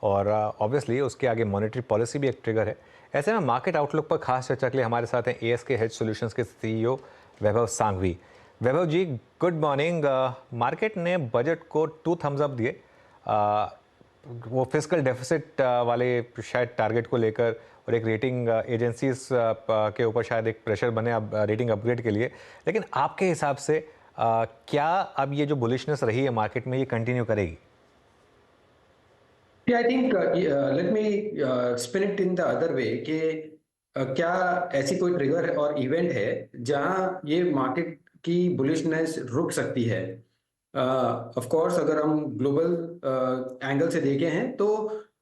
और ऑब्वियसली उसके आगे मॉनेटरी पॉलिसी भी एक ट्रिगर है। ऐसे में मार्केट आउटलुक पर खास चर्चा के लिए हमारे साथ हैं एएसके हेज सॉल्यूशंस के सीईओ वैभव सांघवी। वैभव जी, गुड मॉर्निंग। मार्केट ने बजट को 2 थम्स अप दिए। वो फिस्कल डेफिसिट वाले शायद टारगेट को लेकर, और एक रेटिंग एजेंसीज के ऊपर शायद एक प्रेशर बने अब रेटिंग अपग्रेड के लिए। लेकिन आपके हिसाब से क्या अब ये जो बुलिशनेस रही है मार्केट में, ये कंटिन्यू करेगी? Yeah, I think let me spin it in the other way कि क्या ऐसी कोई ट्रिगर और इवेंट है जहां ये मार्केट की बुलिशनेस रुक सकती है। ऑफ कोर्स अगर हम ग्लोबल एंगल से देखें हैं तो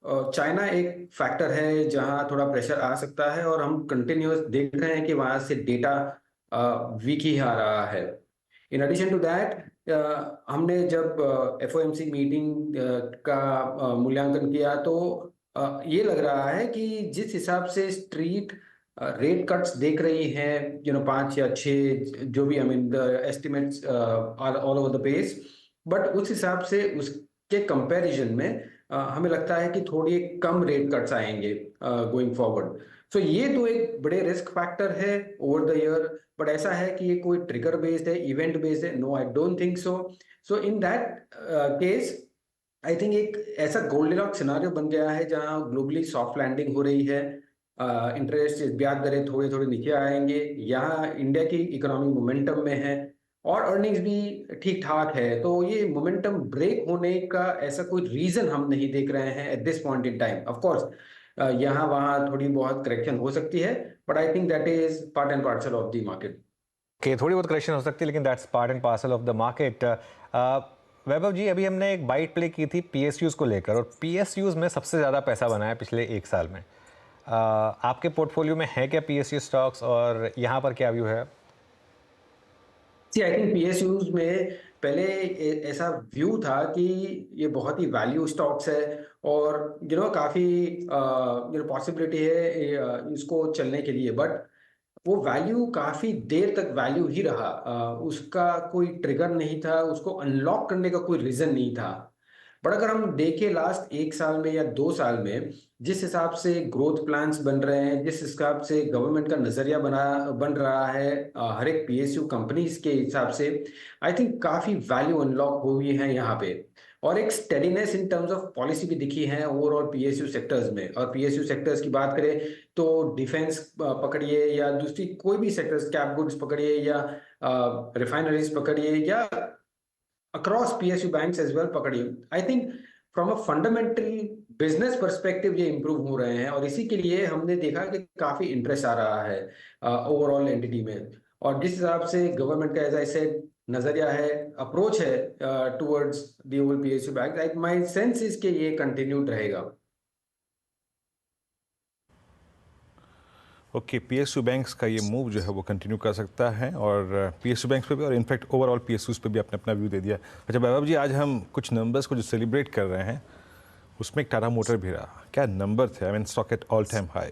चाइना एक फैक्टर है जहां थोड़ा प्रेशर आ सकता है और हम कंटिन्यूअस देख रहे हैं कि वहां से डेटा वीक ही आ रहा है। इन एडिशन टू दैट हमने जब एफओएमसी मीटिंग का मूल्यांकन किया तो ये लग रहा है कि जिस हिसाब से स्ट्रीट रेट कट्स देख रही है, 5 या 6, जो भी, I mean the estimates are all over the pace, but उस हिसाब से उसके कंपैरिजन में हमें लगता है कि थोड़ी कम रेट कट्स आएंगे गोइंग फॉरवर्ड। सो ये तो एक बड़े रिस्क फैक्टर है ओवर द ईयर। बट ऐसा है कि ये कोई ट्रिगर बेस्ड है, इवेंट बेस्ड है? No, I don't think so. So in that case I think एक ऐसा गोल्डलॉक सिनारियो बन गया है जहां ग्लोबली सॉफ्ट लैंडिंग हो रही है। इंटरेस्ट ब्याज दरें थोड़े थोड़े नीचे आएंगे, यहाँ इंडिया की इकोनॉमी मोमेंटम में है और अर्निंग्स भी ठीक ठाक है। तो ये मोमेंटम ब्रेक होने का ऐसा कोई रीजन हम नहीं देख रहे हैं at this point in time. Of course यहाँ वहाँ थोड़ी बहुत करेक्शन हो सकती है, but I think that is part and parcel of the market. कि थोड़ी बहुत करेक्शन हो सकती है, लेकिन that's part and parcel of the market. Vaibhav ji, अभी हमने एक बाइट प्ले की थी पीएसयूज को लेकर, और पीएसयूज में सबसे ज़्यादा पैसा बना है पिछले 1 साल में। आपके पोर्टफोलियो में है क्या पीएसयू स्टॉक्स, और यहाँ पर क्या व्यू है? सी, आई थिंक पीएसयूज में पहले ऐसा व्यू था कि ये बहुत ही वैल्यू स्टॉक्स है और काफी पॉसिबिलिटी है इसको चलने के लिए, बट वो वैल्यू काफी देर तक वैल्यू ही रहा। उसका कोई ट्रिगर नहीं था, उसको अनलॉक करने का कोई रीजन नहीं था। बट अगर हम देखें लास्ट 1 साल में या 2 साल में जिस हिसाब से ग्रोथ प्लान्स बन रहे हैं, जिस हिसाब से गवर्नमेंट का नजरिया बन रहा है हर एक पीएसयू कंपनीज के हिसाब से, आई थिंक काफी वैल्यू अनलॉक हुई है यहाँ पे। और एक steadiness in terms of policy भी दिखी है ओवरऑल पीएसयू सेक्टर्स में। और पीएसयू सेक्टर्स की बात करें तो डिफेंस पकड़िए या दूसरी कोई भी सेक्टर्स, कैप गुड्स पकड़िए या रिफाइनरीज पकड़िए या across PSU banks as well पकड़िए, I think from a fundamental business perspective ये इंप्रूव हो रहे हैं और इसी के लिए हमने देखा कि काफी इंटरेस्ट आ रहा है ओवरऑल एंटिटी में। और जिस हिसाब से गवर्नमेंट का एज आई सेड नजरिया है, अप्रोच है towards the whole PSU bank, like my sense is कि ये कंटिन्यूड रहेगा। ओके, पीएसयू बैंक्स का ये मूव जो है वो कंटिन्यू कर सकता है, और पीएसयू बैंक्स पे भी और इनफैक्ट ओवरऑल पीएसयूज पे भी आपने अपना व्यू दे दिया। अच्छा वैभव जी, आज हम कुछ नंबर्स को जो सेलिब्रेट कर रहे हैं उसमें एक टाटा मोटर भी रहा। क्या नंबर थे? I mean stock at all time high.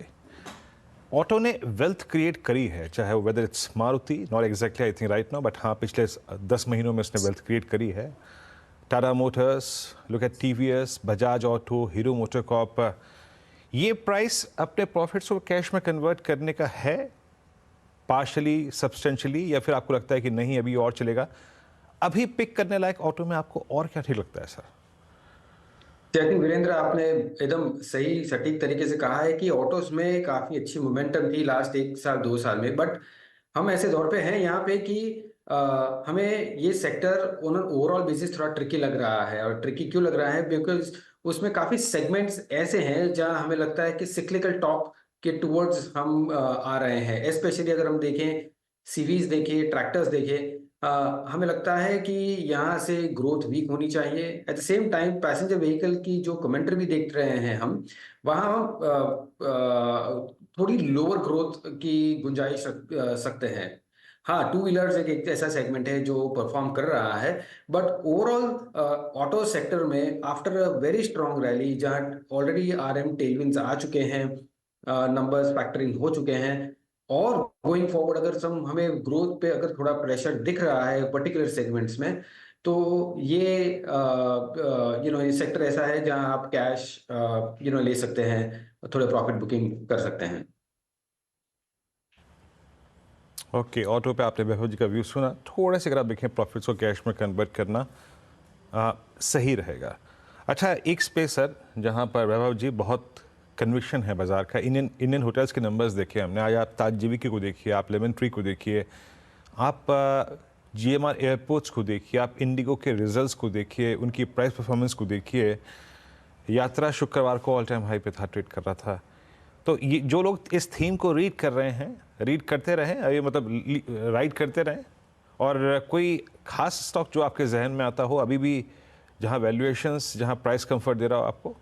Auto ने वेल्थ क्रिएट करी है, चाहे वो whether it's Maruti, not exactly I think right now, but हाँ पिछले 10 महीनों में उसने वेल्थ क्रिएट करी है। Tata Motors, look at TVS, Bajaj auto, hero motor Corp, ये प्राइस अपने प्रॉफिट्स को कैश में कन्वर्ट करने का है पार्शली, सब्सटेंशियली, या फिर आपको लगता है कि नहीं अभी और चलेगा? अभी पिक करने लायक ऑटो में आपको और क्या ठीक लगता है सर? आई थिंक वीरेंद्र, आपने एकदम सही सटीक तरीके से कहा है कि ऑटोस में काफी अच्छी मोमेंटम थी लास्ट 1 साल 2 साल में, बट हम ऐसे दौर पे हैं यहाँ पे कि हमें ये sector on an overall basis थोड़ा ट्रिकी लग रहा है। और ट्रिकी क्यों लग रहा है? बिकॉज उसमें काफी सेगमेंट्स ऐसे हैं जहां हमें लगता है कि सिक्लिकल टॉप के टुवर्ड्स हम आ रहे हैं। स्पेशली अगर हम देखें सीवीज देखें, ट्रैक्टर्स देखें, हमें लगता है कि यहाँ से ग्रोथ वीक होनी चाहिए। At the same time passenger vehicle की जो कमेंट्री भी देख रहे हैं हम, वहाँ थोड़ी लोअर ग्रोथ की गुंजाइश सकते हैं। हाँ, टू व्हीलर्स एक ऐसा सेगमेंट है जो परफॉर्म कर रहा है, बट ओवरऑल ऑटो सेक्टर में after a very strong rally जहाँ ऑलरेडी आरएम टेलविंड्स आ चुके हैं, नंबर्स फैक्टरिंग हो चुके हैं, और गोइंग फॉरवर्ड अगर हमें ग्रोथ पे अगर थोड़ा प्रेशर दिख रहा है पर्टिकुलर सेगमेंट्स में, तो ये ये सेक्टर ऐसा है जहां आप कैश ले सकते हैं, थोड़े प्रॉफिट बुकिंग कर सकते हैं। ओके, ऑटो पे आपने वैभव जी का व्यू सुना। थोड़े से अगर आप देखें प्रॉफिट्स को कैश में कन्वर्ट करना सही रहेगा। अच्छा, एक स्पेस सर जहाँ पर वैभव जी बहुत कन्विक्शन है बाजार का, इंडियन होटल्स के नंबर्स देखे हमने। आज आप ताज जीवीके को देखिए, आप लेमन ट्री को देखिए, आप जीएमआर एयरपोर्ट्स को देखिए, आप इंडिगो के रिजल्ट्स को देखिए, उनकी प्राइस परफॉर्मेंस को देखिए। यात्रा शुक्रवार को ऑल टाइम हाई पे था, ट्रेड कर रहा था। तो ये जो लोग इस थीम को रीड कर रहे हैं, रीड करते रहें, ये मतलब राइड करते रहें। और कोई खास स्टॉक जो आपके जहन में आता हो अभी भी, जहां वैल्यूएशंस, जहां प्राइस कंफर्ट दे रहा हो आपको?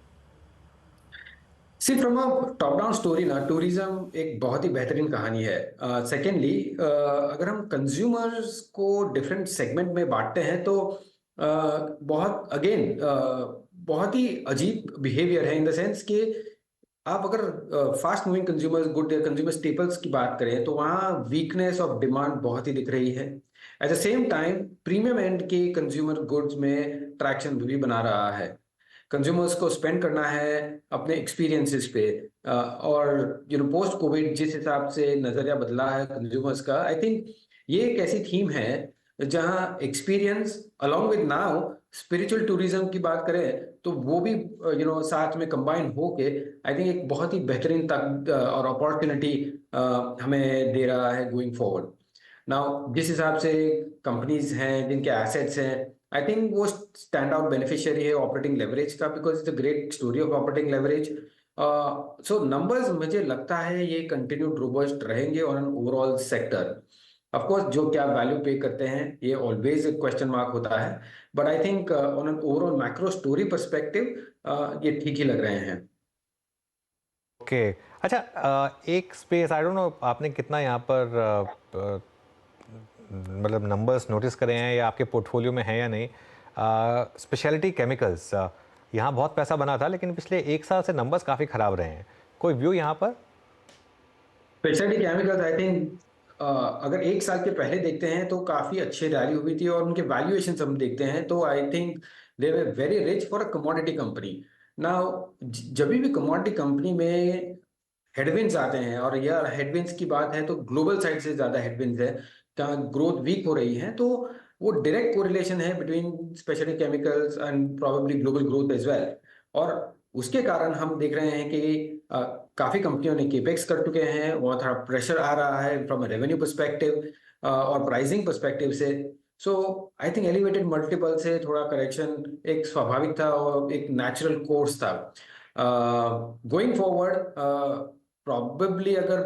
See from a top down story ना, टूरिज्म एक बहुत ही बेहतरीन कहानी है। सेकेंडली, अगर हम कंज्यूमर्स को डिफरेंट सेगमेंट में बांटते हैं तो बहुत अगेन बहुत ही अजीब बिहेवियर है, इन द सेंस कि आप अगर fast moving consumers good consumer staples की बात करें तो वहाँ वीकनेस ऑफ डिमांड बहुत ही दिख रही है। At the same time premium and के कंज्यूमर गुड्स में ट्रैक्शन भी बना रहा है। कंज्यूमर्स को स्पेंड करना है अपने एक्सपीरियंसेस पे, और पोस्ट कोविड जिस हिसाब से नजरिया बदला है कंज्यूमर्स का, आई थिंक ये एक ऐसी थीम है जहां experience along with now spiritual tourism की बात करें तो वो भी साथ में कंबाइन होके आई थिंक एक बहुत ही बेहतरीन तक और अपॉर्चुनिटी हमें दे रहा है गोइंग फॉरवर्ड। नाउ जिस हिसाब से कंपनीज हैं जिनके एसेट्स हैं, आई थिंक वो स्टैंड आउट बेनिफिशियरी है ऑपरेटिंग लेवरेज का, because it's a great story of operating leverage. So numbers मुझे लगता है ये कंटिन्यूड रोबस्ट रहेंगे on an overall sector. Of course जो क्या वैल्यू पे करते हैं ये ऑलवेज एक क्वेश्चन मार्क होता है, but I think on an overall macro story perspective ये ठीक ही लग रहे हैं। ओके। अच्छा, एक स्पेस, आई डोंट नो आपने कितना यहाँ पर मतलब नंबर्स नोटिस करे हैं या आपके पोर्टफोलियो में है या नहीं। स्पेशलिटी केमिकल्स, यहाँ बहुत पैसा बना था लेकिन पिछले एक साल से नंबर्स काफ़ी ख़राब रहे हैं। कोई व्यू यहाँ पर? स्पेशलिटी केमिकल्स आई थिंक अगर एक साल के पहले देखते हैं तो काफी अच्छी रैली हुई थी, और उनके वैल्यूएशन हम देखते हैं तो I think they were very rich for a commodity company. Now जब भी कमोडिटी कंपनी में हेडविंड्स आते हैं, और यह हेडविंड्स की बात है तो ग्लोबल साइड से ज्यादा हेडविंड्स है, जहाँ ग्रोथ वीक हो रही है, तो वो डायरेक्ट कोरिलेशन है between speciality chemicals and probably global growth as well. और उसके कारण हम देख रहे हैं कि काफी कंपनियों ने केपेक्स कर चुके हैं, और थोड़ा प्रेशर आ रहा है फ्रॉम रेवेन्यू पर्सपेक्टिव और प्राइसिंग पर्सपेक्टिव से। सो आई थिंक एलिवेटेड मल्टीपल से थोड़ा करेक्शन एक स्वाभाविक था और एक नेचुरल कोर्स था। गोइंग फॉरवर्ड प्रॉबेबली अगर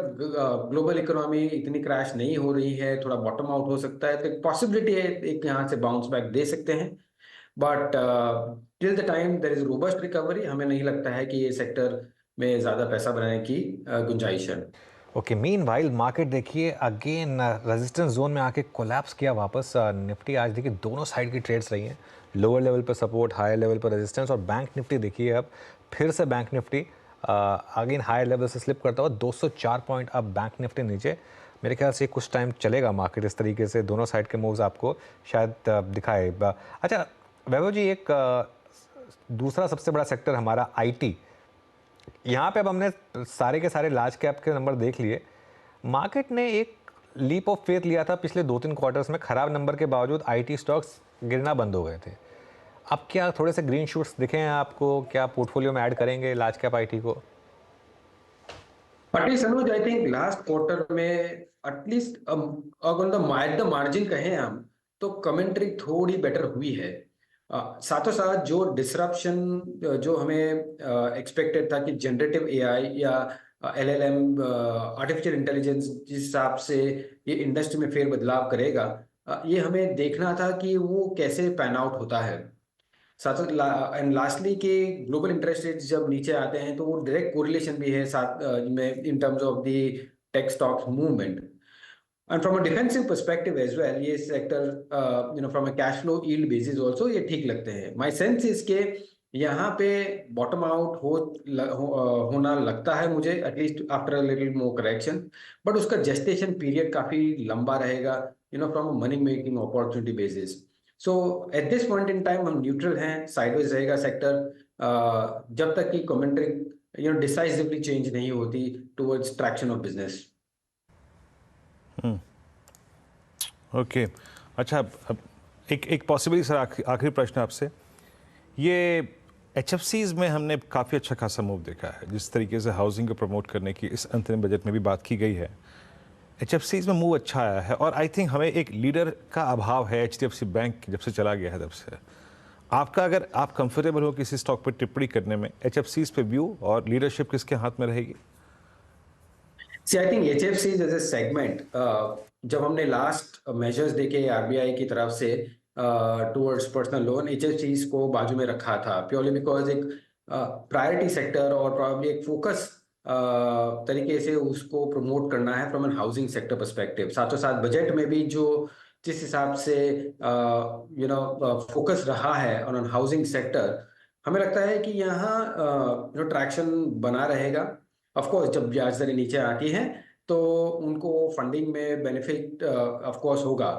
ग्लोबल इकोनॉमी इतनी क्रैश नहीं हो रही है, थोड़ा बॉटम आउट हो सकता है, तो एक पॉसिबिलिटी है एक यहाँ से बाउंस बैक दे सकते हैं। But till the time there is robust recovery, हमें नहीं लगता है कि ये सेक्टर में ज्यादा पैसा बनाने की गुंजाइश है। ओके, मीनवाइल मार्केट देखिए अगेन रेजिस्टेंस जोन में आके कोलैप्स किया वापस। निफ्टी आज देखिए दोनों साइड की ट्रेड्स रही हैं, लोअर लेवल पर सपोर्ट, हायर लेवल पर रेजिस्टेंस। और बैंक निफ्टी देखिए अब फिर से bank Nifty again higher level से स्लिप करता हुआ 204 पॉइंट अब बैंक निफ्टी नीचे। मेरे ख्याल से कुछ टाइम चलेगा मार्केट इस तरीके से, दोनों साइड के मूव्स आपको शायद दिखाए। अच्छा वैभव जी, एक दूसरा सबसे बड़ा सेक्टर हमारा आईटी, यहाँ पे अब हमने सारे के सारे लार्ज कैप के नंबर देख लिए। मार्केट ने एक लीप ऑफ फेथ लिया था पिछले 2-3 क्वार्टर्स में, खराब नंबर के बावजूद आईटी स्टॉक्स गिरना बंद हो गए थे। अब क्या थोड़े से ग्रीन शूट्स दिखे हैं आपको? क्या पोर्टफोलियो में ऐड करेंगे लार्ज कैप आईटी को? But Sanoj I think last quarter में एटलीस्ट अगर द मार्जिन कहें हम, तो कमेंट्री थोड़ी बेटर हुई है। साथों साथ जो डिसरप्शन जो हमें एक्सपेक्टेड था कि जनरेटिव एआई या एलएलएम आर्टिफिशियल इंटेलिजेंस जिस हिसाब से ये इंडस्ट्री में फेर बदलाव करेगा, ये हमें देखना था कि वो कैसे पैन आउट होता है। साथ एंड लास्टली कि ग्लोबल इंटरेस्ट रेट जब नीचे आते हैं तो वो डायरेक्ट कोरिलेशन भी है साथ में in terms of the tech stocks movement. And from a defensive perspective as well, ये sector from a cash flow yield basis also ये ठीक लगते हैं। माय सेंस इज के यहाँ पे बॉटम आउट होना लगता है मुझे, at least after a little more correction. But उसका जेस्टेशन पीरियड काफी लंबा रहेगा from a money making opportunity basis. So eight this point in time हम न्यूट्रल हैं, साइडवेज रहेगा सेक्टर जब तक कि कमेंट्री डिसाइसिवली चेंज नहीं होती towards traction of business. Okay अच्छा, अब एक पॉसिबली सर आखिरी प्रश्न आपसे, ये HFCs में हमने काफ़ी अच्छा खासा मूव देखा है, जिस तरीके से हाउसिंग को प्रमोट करने की इस अंतरिम बजट में भी बात की गई है। HFCs में मूव अच्छा आया है और आई थिंक हमें एक लीडर का अभाव है HDFC बैंक जब से चला गया है तब से। आपका, अगर आप कंफर्टेबल हो किसी स्टॉक पर टिप्पणी करने में, HFCs पे व्यू और लीडरशिप किसके हाथ में रहेगी? See, I think HFCs as a segment, जब हमने लास्ट मेजर्स देखे आरबीआई की तरफ से टुवर्ड्स पर्सनल लोन, HFCs को बाजू में रखा था प्योरली बिकॉज एक प्रायोरिटी सेक्टर और प्रॉब्ली एक फोकस तरीके से उसको प्रमोट करना है from an housing sector perspective. साथों साथ बजट में भी जो जिस हिसाब से फोकस रहा है ऑन हाउसिंग सेक्टर, हमें लगता है कि यहाँ ट्रैक्शन बना रहेगा। ऑफ कोर्स जब ब्याज दरें नीचे आती हैं तो उनको फंडिंग में बेनिफिट ऑफ कोर्स होगा,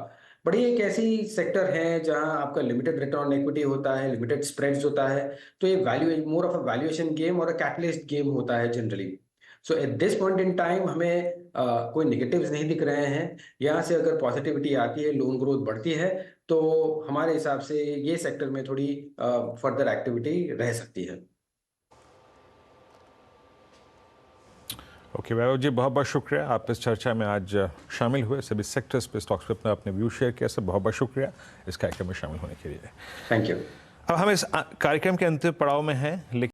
बट ये एक ऐसी सेक्टर है जहां आपका लिमिटेड रिटर्न ऑन इक्विटी होता है, लिमिटेड स्प्रेड्स होता है, तो ये value more of a valuation game और अ कैटलिस्ट गेम होता है generally. So eight this point in time हमें कोई नेगेटिव्स नहीं दिख रहे हैं। यहाँ से अगर पॉजिटिविटी आती है, लोन ग्रोथ बढ़ती है, तो हमारे हिसाब से ये सेक्टर में थोड़ी फर्दर एक्टिविटी रह सकती है। ओके वैभव जी, बहुत बहुत शुक्रिया, आप इस चर्चा में आज शामिल हुए, सभी सेक्टर्स पे, स्टॉक्स पे अपने व्यू शेयर किया। सर बहुत बहुत शुक्रिया इस कार्यक्रम में शामिल होने के लिए। Thank you. अब हम इस कार्यक्रम के अंतिम पड़ाव में हैं, लेकिन